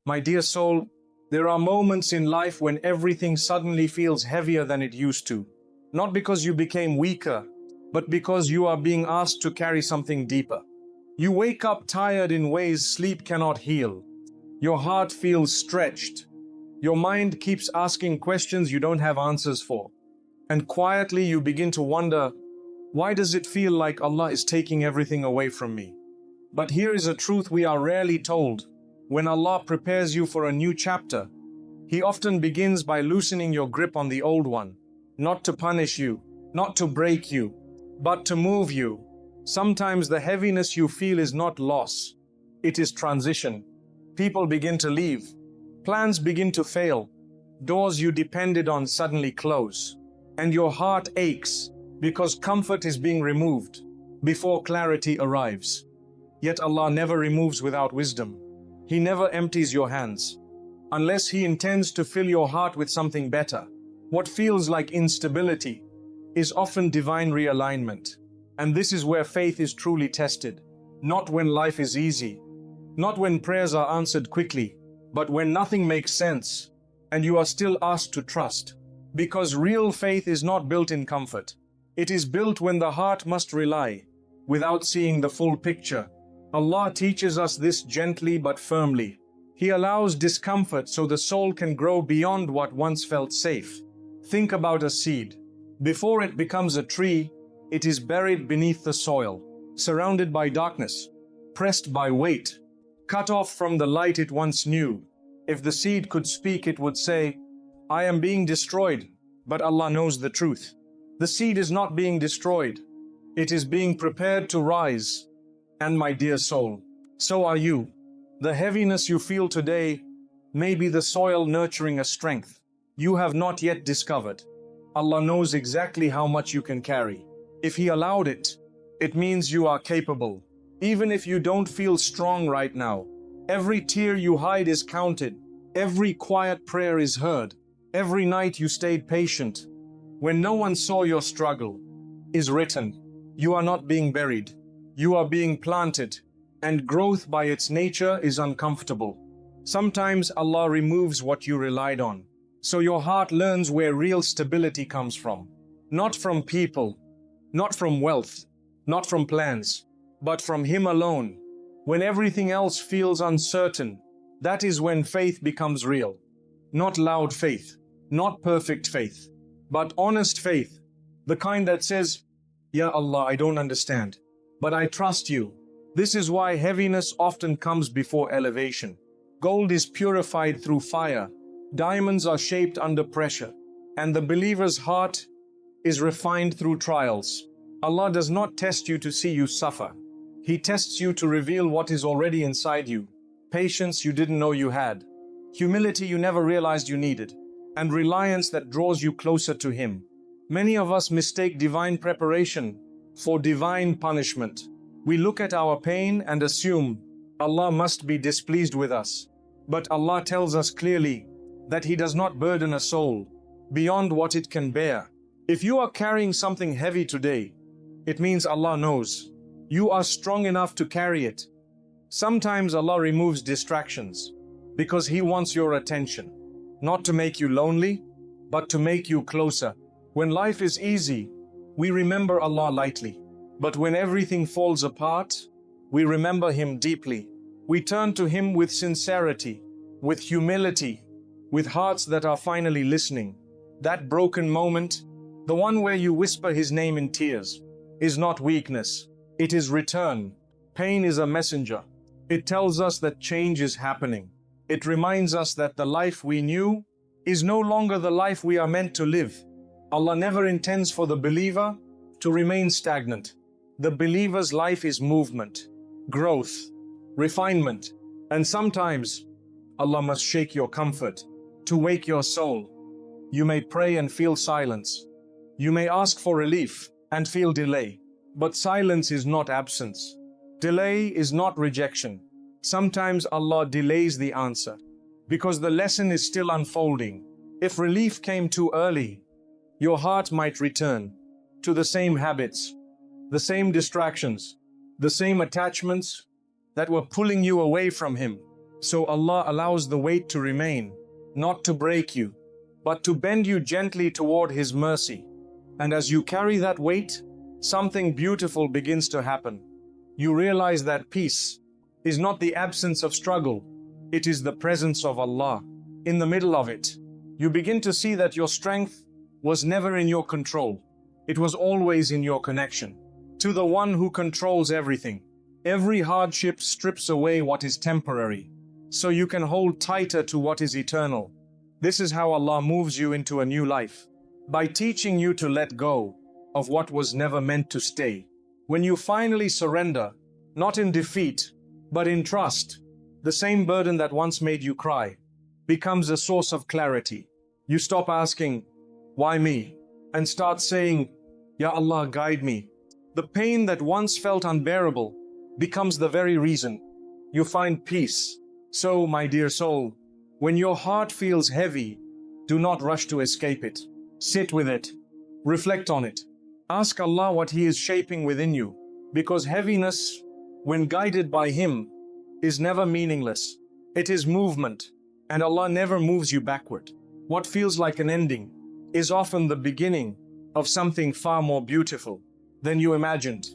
My dear soul, there are moments in life when everything suddenly feels heavier than it used to. Not because you became weaker, but because you are being asked to carry something deeper. You wake up tired in ways sleep cannot heal. Your heart feels stretched. Your mind keeps asking questions you don't have answers for. And quietly you begin to wonder, why does it feel like Allah is taking everything away from me? But here is a truth we are rarely told. When Allah prepares you for a new chapter, He often begins by loosening your grip on the old one, not to punish you, not to break you, but to move you. Sometimes the heaviness you feel is not loss, it is transition. People begin to leave, plans begin to fail, doors you depended on suddenly close, and your heart aches because comfort is being removed before clarity arrives. Yet Allah never removes without wisdom. He never empties your hands, unless He intends to fill your heart with something better. What feels like instability is often divine realignment. And this is where faith is truly tested. Not when life is easy, not when prayers are answered quickly, but when nothing makes sense and you are still asked to trust. Because real faith is not built in comfort. It is built when the heart must rely without seeing the full picture. Allah teaches us this gently but firmly. He allows discomfort so the soul can grow beyond what once felt safe. Think about a seed. Before it becomes a tree, it is buried beneath the soil, surrounded by darkness, pressed by weight, cut off from the light it once knew. If the seed could speak, it would say, I am being destroyed, but Allah knows the truth. The seed is not being destroyed. It is being prepared to rise. And my dear soul, so are you. The heaviness you feel today may be the soil nurturing a strength you have not yet discovered. Allah knows exactly how much you can carry. If He allowed it, it means you are capable. Even if you don't feel strong right now, every tear you hide is counted. Every quiet prayer is heard. Every night you stayed patient, when no one saw your struggle, is written. You are not being buried. You are being planted. And growth by its nature is uncomfortable. Sometimes Allah removes what you relied on, so your heart learns where real stability comes from. Not from people, not from wealth, not from plans, but from Him alone. When everything else feels uncertain, that is when faith becomes real. Not loud faith, not perfect faith, but honest faith. The kind that says, Ya Allah, I don't understand, but I trust you. This is why heaviness often comes before elevation. Gold is purified through fire. Diamonds are shaped under pressure. And the believer's heart is refined through trials. Allah does not test you to see you suffer. He tests you to reveal what is already inside you. Patience you didn't know you had. Humility you never realized you needed. And reliance that draws you closer to Him. Many of us mistake divine preparation for divine punishment. We look at our pain and assume Allah must be displeased with us. But Allah tells us clearly that He does not burden a soul beyond what it can bear. If you are carrying something heavy today, it means Allah knows you are strong enough to carry it. Sometimes Allah removes distractions because He wants your attention, not to make you lonely, but to make you closer. When life is easy, we remember Allah lightly. But when everything falls apart, we remember Him deeply. We turn to Him with sincerity, with humility, with hearts that are finally listening. That broken moment, the one where you whisper His name in tears, is not weakness. It is return. Pain is a messenger. It tells us that change is happening. It reminds us that the life we knew is no longer the life we are meant to live. Allah never intends for the believer to remain stagnant. The believer's life is movement, growth, refinement, and sometimes Allah must shake your comfort to wake your soul. You may pray and feel silence. You may ask for relief and feel delay. But silence is not absence. Delay is not rejection. Sometimes Allah delays the answer because the lesson is still unfolding. If relief came too early, your heart might return to the same habits, the same distractions, the same attachments that were pulling you away from Him. So Allah allows the weight to remain, not to break you, but to bend you gently toward His mercy. And as you carry that weight, something beautiful begins to happen. You realize that peace is not the absence of struggle, it is the presence of Allah. In the middle of it, you begin to see that your strength was never in your control. It was always in your connection to the one who controls everything. Every hardship strips away what is temporary, so you can hold tighter to what is eternal. This is how Allah moves you into a new life, by teaching you to let go of what was never meant to stay. When you finally surrender, not in defeat, but in trust, the same burden that once made you cry becomes a source of clarity. You stop asking, "Why me?" and start saying, "Ya Allah, guide me." The pain that once felt unbearable becomes the very reason you find peace. So, my dear soul, when your heart feels heavy, do not rush to escape it. Sit with it. Reflect on it. Ask Allah what He is shaping within you, because heaviness, when guided by Him, is never meaningless. It is movement, and Allah never moves you backward. What feels like an ending is often the beginning of something far more beautiful than you imagined.